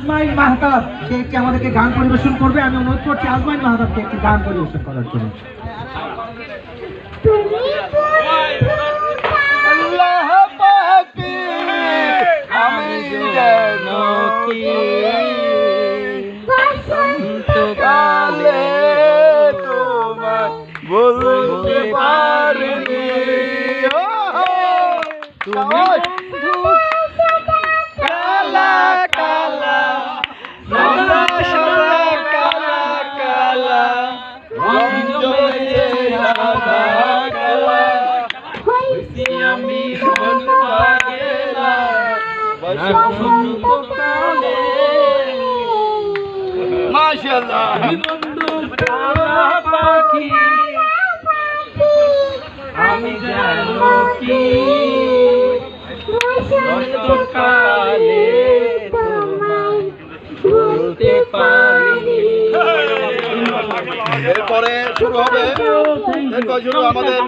আজমাইন মাহতাব সে একটি আমাদেরকে গান পরিবেশন করবে। আমি অনুরোধ করছি আজমাইন মাহতাবকে একটি গান পরিবেশন করার জন্য। আল্লাহ পাকি আমি যেন কি বসন্তকালে তোমায় বলতে পারিনি তুমি কালা কালা সাদা সাদা কালা কালা রং জমেছে সাদা কালা হইছি আমি মন পাগেলা বসন্তকালে মাশাআল্লাহ বন্ধু কালা পাখি আমি জানো কি বসন্তকালে তোমায় বলতে পারিনি। এরপরে শুরু হবে আমাদের